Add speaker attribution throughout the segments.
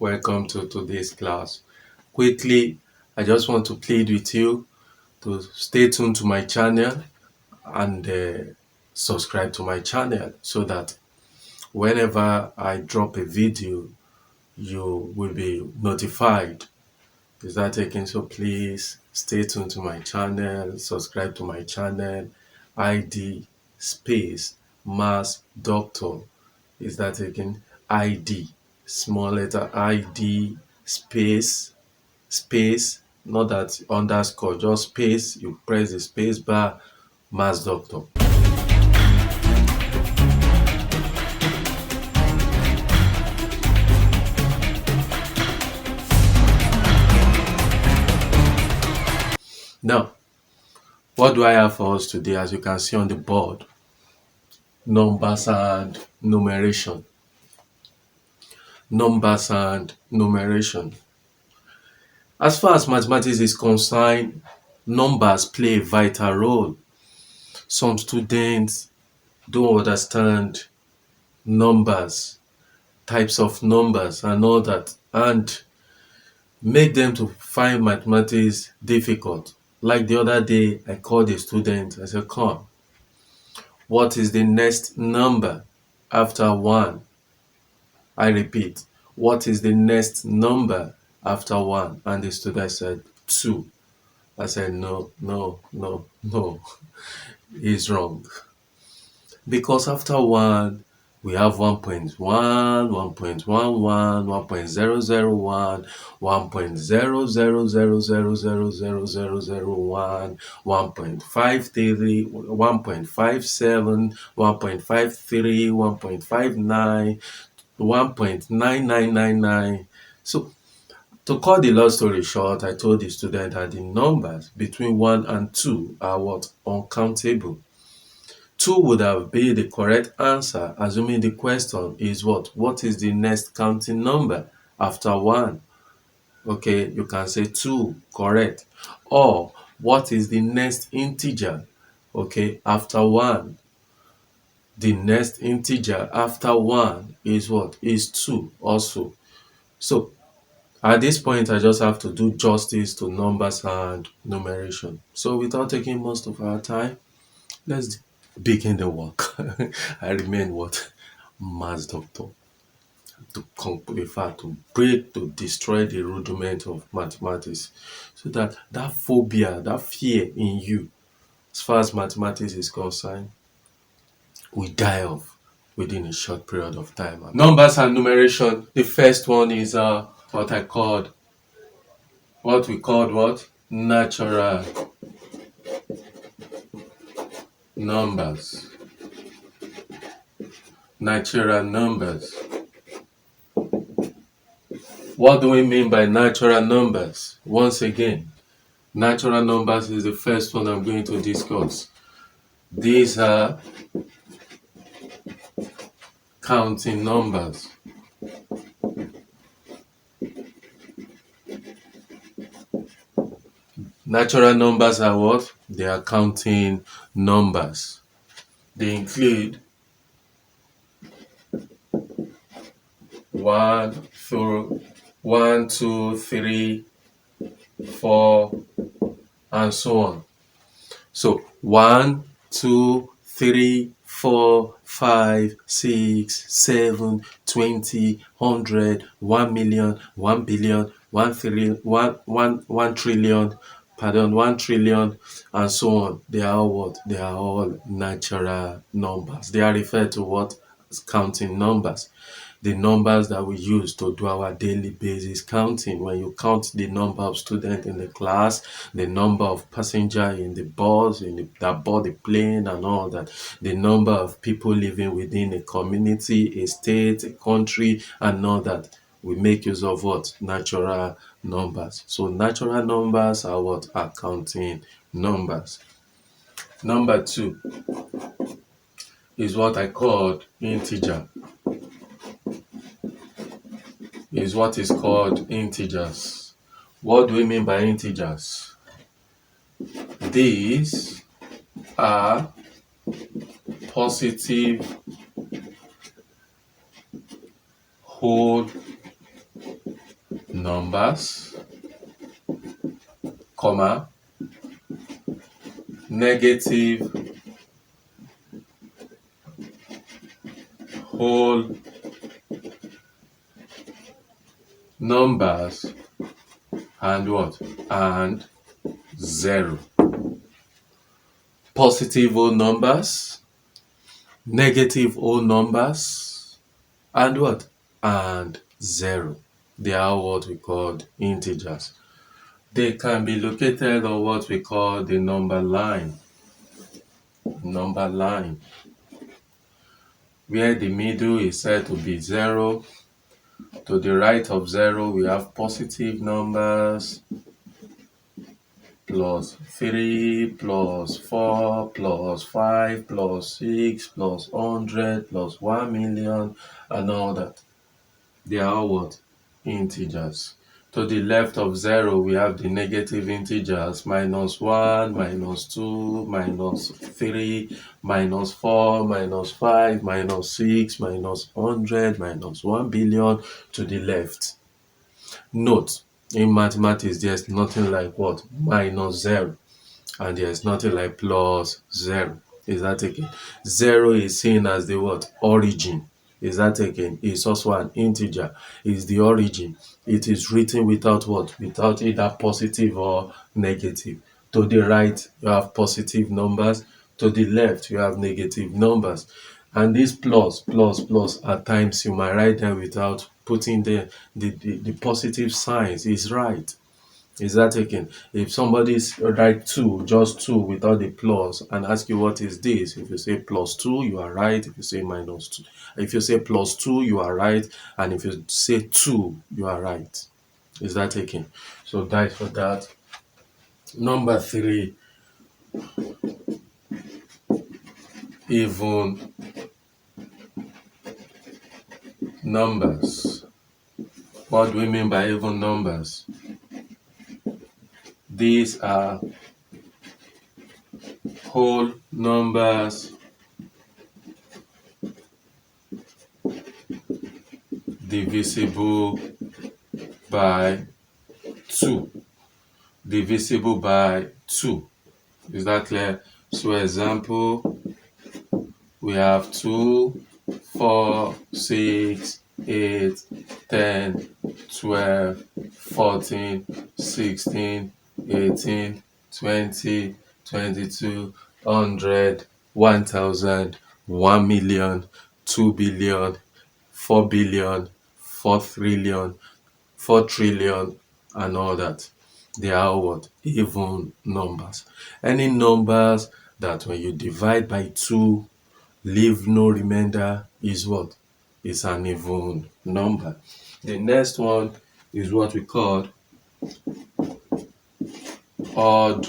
Speaker 1: welcome to today's class. Quickly, I just want to plead with you to stay tuned to my channel and subscribe to my channel so that whenever I drop a video, you will be notified. Is that taken? So please stay tuned to my channel, subscribe to my channel, ID space Mass Doctor. Is that taken? ID, small letter ID space, not that underscore, just space. You press the space bar, Mass Doctor. Now, what do I have for us today? As you can see on the board, numbers and numeration. Numbers and numeration. As far as mathematics is concerned, numbers play a vital role. Some students don't understand numbers, types of numbers and all that, and make them to find mathematics difficult. Like the other day, I called a student, I said, come, what is the next number after 1? I repeat, what is the next number after 1? And the student said, 2. I said, no, he's wrong. Because after 1, we have 1.1, 1.11, 1.001, 1.000000001, 1.53, 1.57, 1.53, 1.59, 1.9999. So to cut the long story short, I told the student that the numbers between 1 and 2 are what? Uncountable. 2 would have been the correct answer, assuming the question is what? What is the next counting number after 1? Okay, you can say 2, correct. Or what is the next integer? Okay, after 1. The next integer after 1 is what? Is 2 also. So at this point, I just have to do justice to numbers and numeration. So without taking most of our time, let's begin the work. I remain what? Mass Doctor. To break, to destroy the rudiment of mathematics, so that that phobia, that fear in you, as far as mathematics is concerned, will die off within a short period of time. Numbers and numeration. The first one is what we called what? Natural numbers. Natural numbers. What do we mean by natural numbers? Once again, natural numbers is the first one I'm going to discuss. These are counting numbers. Natural numbers are what? They are counting numbers. They include 1, 2, 3, 4, and so on. So 1, 2, 3, 4, 5, 6, 7, 20, 100, 1 million, 1 billion, 1 trillion, 1 trillion, and so on. They are all what? They are all natural numbers. They are referred to what? As counting numbers. The numbers that we use to do our daily basis counting. When you count the number of students in the class, the number of passengers in the bus, that board the plane and all that, the number of people living within a community, a state, a country, and all that, we make use of what? Natural numbers. So natural numbers are what? Are counting numbers. Number 2 is what I called integer. Is what is called integers. What do we mean by integers? These are positive whole numbers, comma, negative whole numbers, and what? And 0. Positive whole numbers, negative whole numbers, and what? And 0. They are what we call integers. They can be located on what we call the number line. Number line, where the middle is said to be 0. To the right of 0, we have positive numbers, plus 3, plus 4, plus 5, plus 6, plus 100, plus 1 million, and all that. They are all what? Integers. To the left of 0, we have the negative integers, minus 1, minus 2, minus 3, minus 4, minus 5, minus 6, minus 100, minus 1 billion to the left. Note, in mathematics, there's nothing like what? Minus 0. And there's nothing like plus 0. Is that again? 0 is seen as the what? Origin. Is that again? It's also an integer. It's the origin. It is written without what? Without either positive or negative. To the right, you have positive numbers. To the left, you have negative numbers. And this plus, plus, plus, at times you might write them without putting the positive signs. Is right. Is that taken? If somebody's write 2, just 2 without the plus, and ask you what is this, if you say plus 2, you are right. If you say minus 2, if you say plus 2, you are right. And if you say 2, you are right. Is that taken? So that's for that. Number 3, even numbers. What do we mean by even numbers? These are whole numbers divisible by 2. Divisible by 2. Is that clear? So example, we have 2, 4, 6, 8, 10, 12, 14, 16, 18, 20, 22, 100, 1000, 1 million, 2 billion, 4 billion, 4 trillion, 4 trillion, and all that. They are what? Even numbers. Any numbers that when you divide by 2, leave no remainder is what? Is an even number. The next one is what we call odd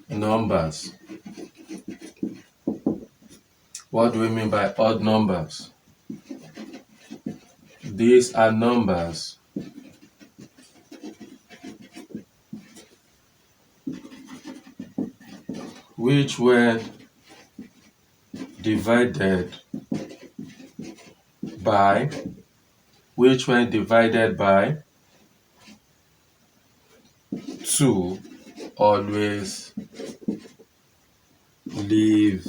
Speaker 1: numbers. What do we mean by odd numbers? These are numbers which were divided by 2 always leave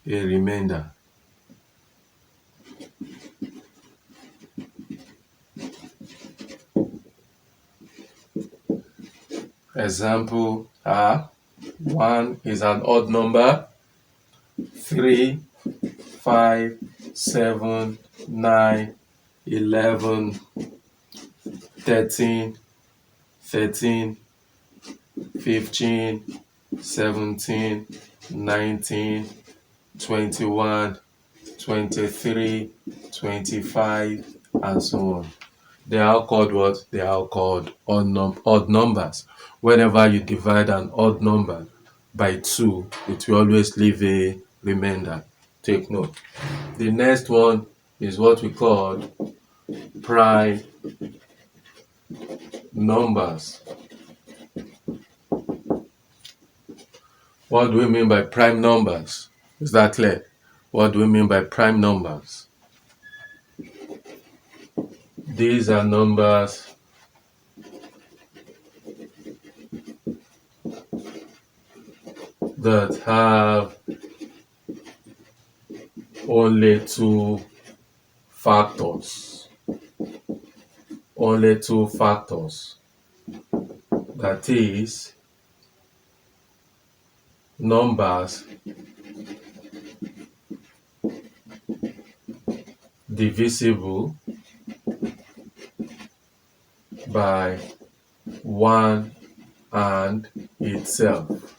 Speaker 1: a remainder. Example are 1 is an odd number, 3, 5, 7, 9, 11, 13, 15, 17, 19, 21, 23, 25, and so on. They are called what? They are called odd numbers. Whenever you divide an odd number by 2, it will always leave a remainder. Take note. The next one is what we call prime numbers. What do we mean by prime numbers? Is that clear? What do we mean by prime numbers? These are numbers that have only two factors. Only two factors. That is, numbers divisible by 1 and itself.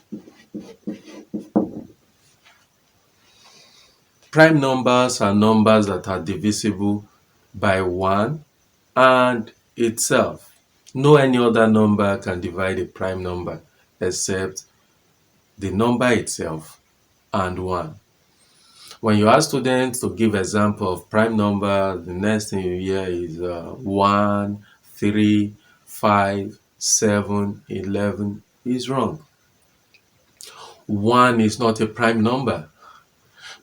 Speaker 1: Prime numbers are numbers that are divisible by 1 and itself. No any other number can divide a prime number except the number itself and 1. When you ask students to give example of prime number, the next thing you hear is 1, 3, 5, 7, 11 is wrong. 1 is not a prime number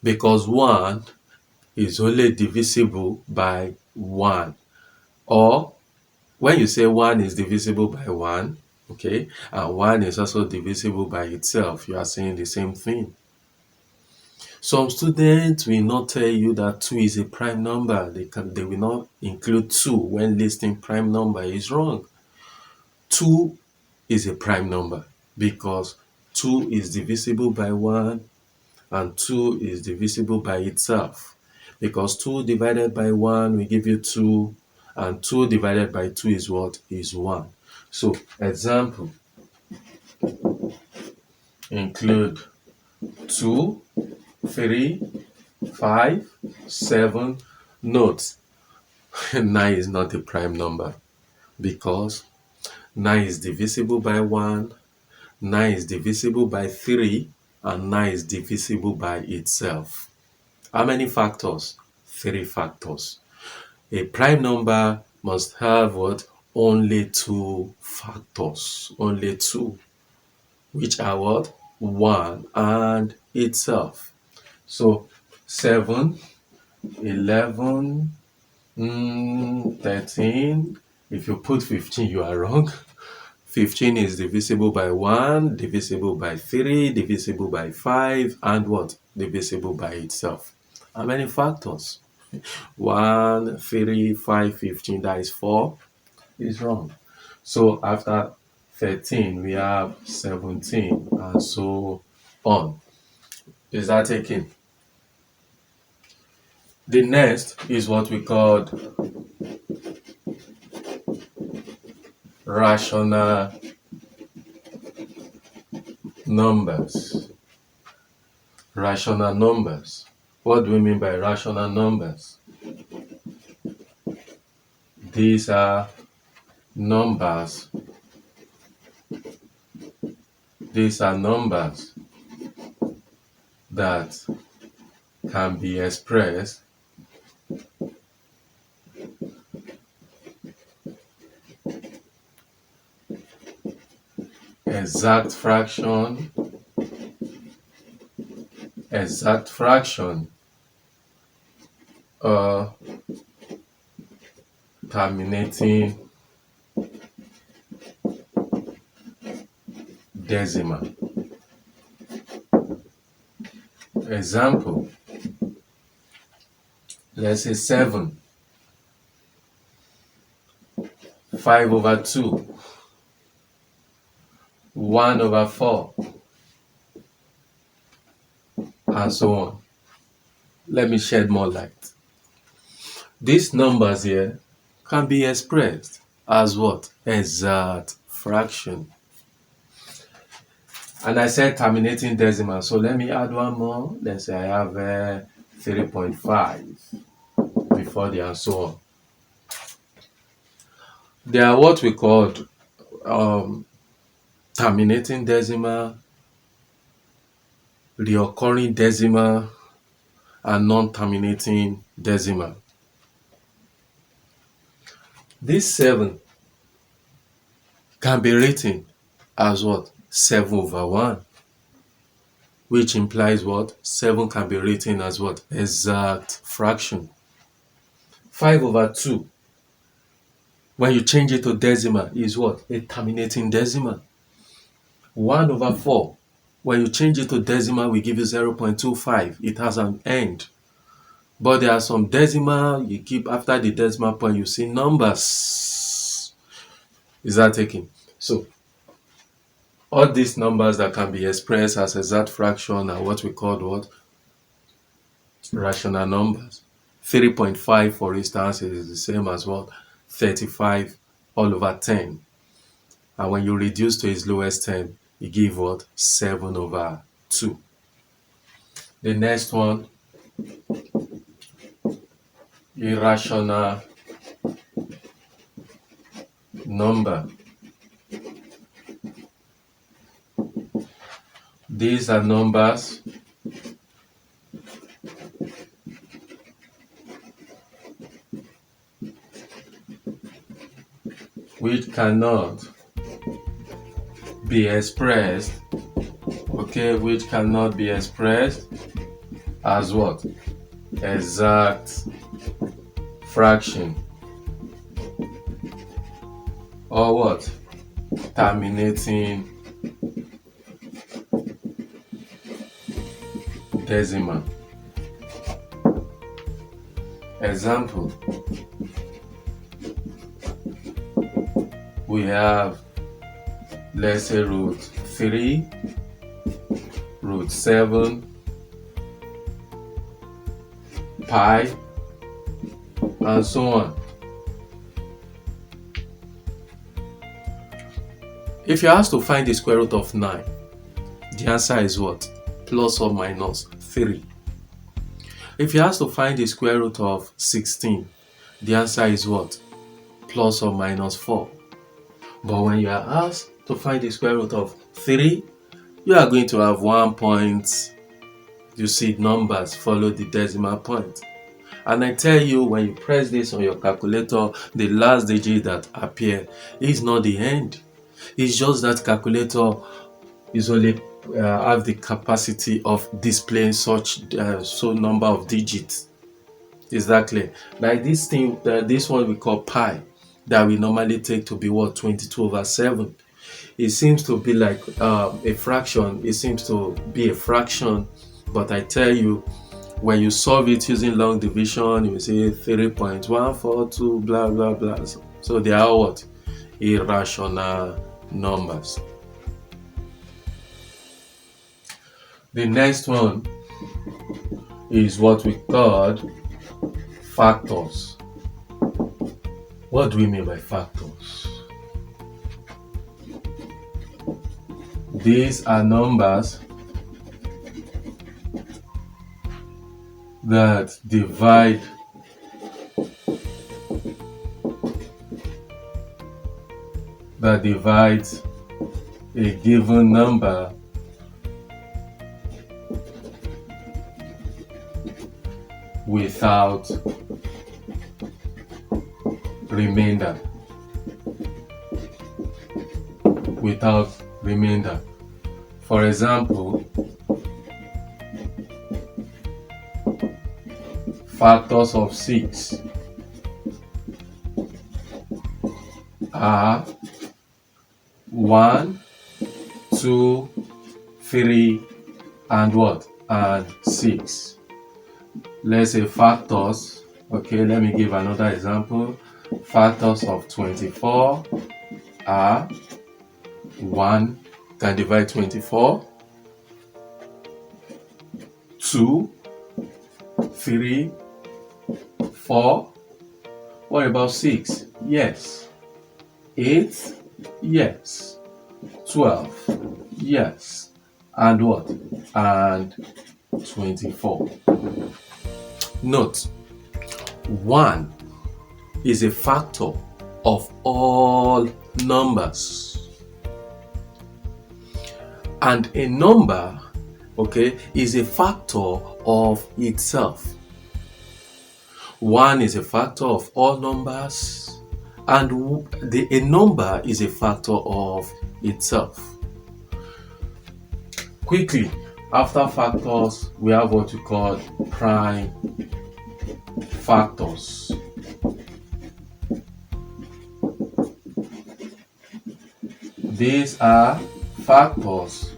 Speaker 1: because 1 is only divisible by 1. Or when you say 1 is divisible by 1, okay, and 1 is also divisible by itself, you are saying the same thing. Some students will not tell you that 2 is a prime number. They will not include 2 when listing prime number. Is wrong. 2 is a prime number because 2 is divisible by 1 and 2 is divisible by itself. Because 2 divided by 1 will give you 2, and 2 divided by 2 is what? Is 1. So example include 2, 3, 5, 7. Note, 9 is not a prime number because 9 is divisible by 1, 9 is divisible by 3, and 9 is divisible by itself. How many factors? 3 factors. A prime number must have what? Only 2 factors. Only 2. Which are what? 1 and itself. So 7, 11, 13. If you put 15, you are wrong. 15 is divisible by 1, divisible by 3, divisible by 5, and what? Divisible by itself. How many factors? 1, 3, 5, 15, that is 4, is wrong. So after 13, we have 17, and so on. Is that taken? The next is what we call rational numbers. Rational numbers. What do we mean by rational numbers? These are numbers. These are numbers that can be expressed exact fraction, or terminating decimal. Example, let's say 7, 5/2, 1/4, and so on. Let me shed more light. These numbers here can be expressed as what? Exact fraction. And I said terminating decimal, so let me add one more. Let's say I have 3.5 before the and so on. They are what we call terminating decimal, reoccurring decimal, and non-terminating decimal. This 7 can be written as what? 7/1, which implies what? 7 can be written as what? Exact fraction. 5/2 When you change it to decimal, is what? A terminating decimal. 1/4. When you change it to decimal, we give you 0.25. It has an end. But there are some decimal, you keep after the decimal point, you see numbers. Is that taken? So, all these numbers that can be expressed as exact fraction are what we call what? Rational numbers. 3.5, for instance, is the same as what? 35 all over 10. And when you reduce to its lowest term, you give what? 7/2. The next one, irrational number. These are numbers which cannot be expressed, okay, which cannot be expressed as what? Exact fraction, or what? Terminating decimal. Example, we have, let's say, root 3, root 7, pi, and so on. If you ask to find the square root of 9, the answer is what? Plus or minus 3. If you ask to find the square root of 16, the answer is what? Plus or minus 4. But when you are asked to find the square root of 3, you are going to have 1 point. You see numbers follow the decimal point. And I tell you, when you press this on your calculator, the last digit that appears is not the end. It's just that calculator is only have the capacity of displaying such so number of digits. Is that clear? Like this thing, this one we call pi, that we normally take to be what? 22/7. It seems to be like a fraction. It seems to be a fraction, but I tell you, when you solve it using long division, you say 3.142 blah blah blah. So they are what? Irrational numbers. The next one is what we call factors. What do we mean by factors? These are numbers that divide a given number without remainder. For example, factors of 6 are 1, 2, 3, and what? And 6. Let's say factors. Okay, let me give another example. Factors of 24 are 1, can divide 24, 2, 3, 4. What about 6? Yes. 8? Yes. 12? Yes. And what? And 24. Note, 1 is a factor of all numbers. And a number, okay, is a factor of itself. 1 is a factor of all numbers, and a number is a factor of itself. Quickly, after factors, we have what we call prime factors. These are factors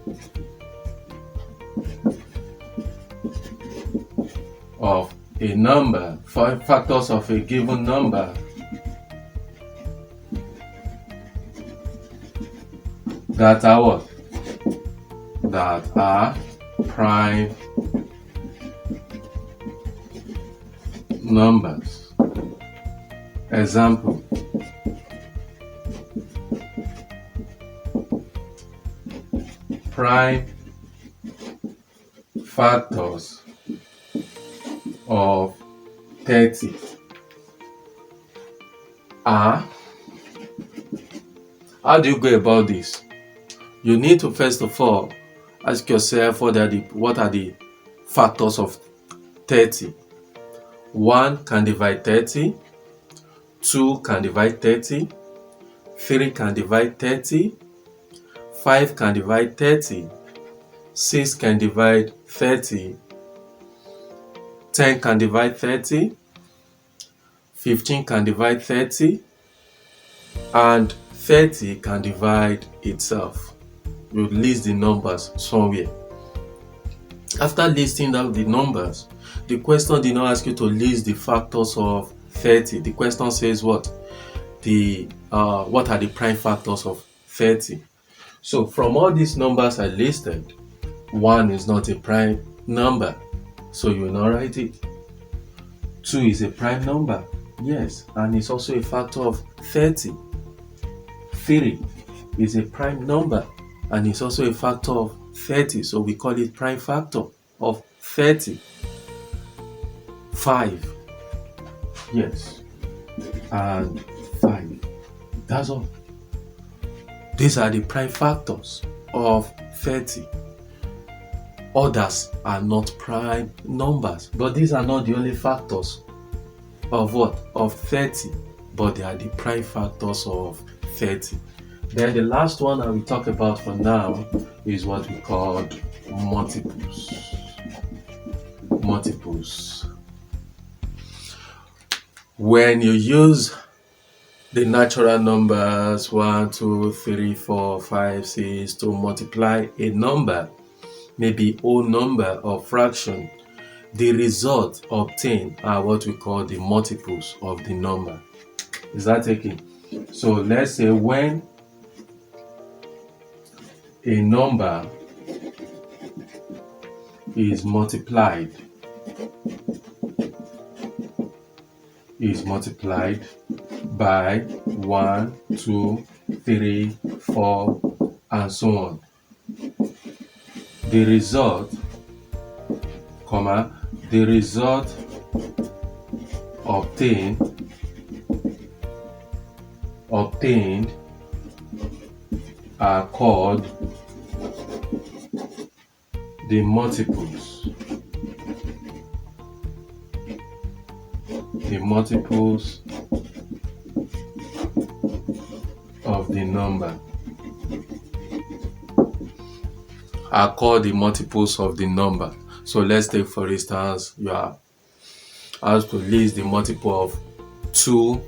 Speaker 1: of a number, factors of a given number that are what? That are prime numbers. Example: prime factors of 30 are. How do you go about this? You need to first of all ask yourself what are the factors of 30. 1 can divide 30, 2 can divide 30, 3 can divide 30, 5 can divide 30, 6 can divide 30, 10 can divide 30, 15 can divide 30, and 30 can divide itself. You list the numbers somewhere. After listing out the numbers, the question did not ask you to list the factors of 30. The question says what? What are the prime factors of 30? So from all these numbers I listed, 1 is not a prime number, so you will not write it. 2 is a prime number, yes, and it's also a factor of 30. 3 is a prime number and it's also a factor of 30, so we call it prime factor of 30. 5, yes, and 5. That's all. These are the prime factors of 30. Others are not prime numbers, but these are not the only factors of what? Of 30, but they are the prime factors of 30. Then the last one I will talk about for now is what we call multiples. Multiples. When you use the natural numbers 1, 2, 3, 4, 5, 6 to multiply a number, maybe whole number or fraction, the result obtained are what we call the multiples of the number. Is that taken? So let's say when a number is multiplied by 1, 2, 3, 4, and so on, the result obtained are called the multiples. The multiples of the number are called the multiples of the number. So let's take, for instance, you are asked to list the multiple of 2.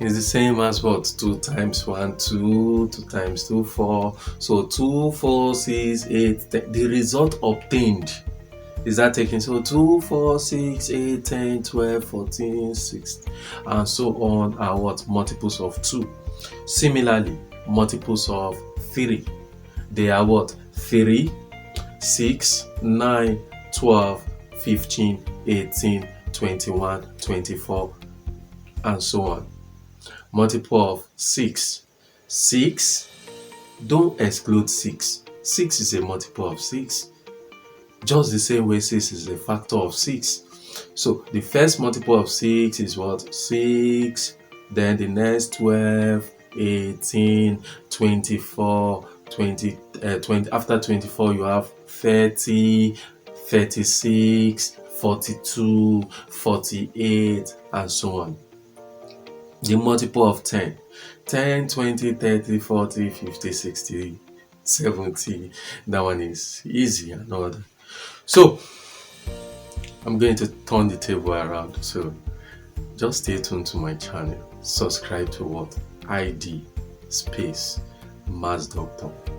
Speaker 1: Is the same as what? 2 times 1, 2, 2 times 2, 4. So 2, 4, 6, 8, 10. The result obtained, is that taken? So 2, 4, 6, 8, 10, 12, 14, 16, and so on are what? Multiples of 2. Similarly, multiples of 3, they are what? 3, 6, 9, 12, 15, 18, 21, 24, and so on. Multiple of 6. 6, don't exclude 6. 6 is a multiple of 6. Just the same way 6 is a factor of 6. So the first multiple of 6 is what? 6. Then the next 12, 18, 24, 20. After 24 you have 30, 36, 42, 48, and so on. The multiple of 10. 10, 20, 30, 40, 50, 60, 70. That one is easy and all that. So I'm going to turn the table around. So just stay tuned to my channel. Subscribe to what? ID space maths doctor.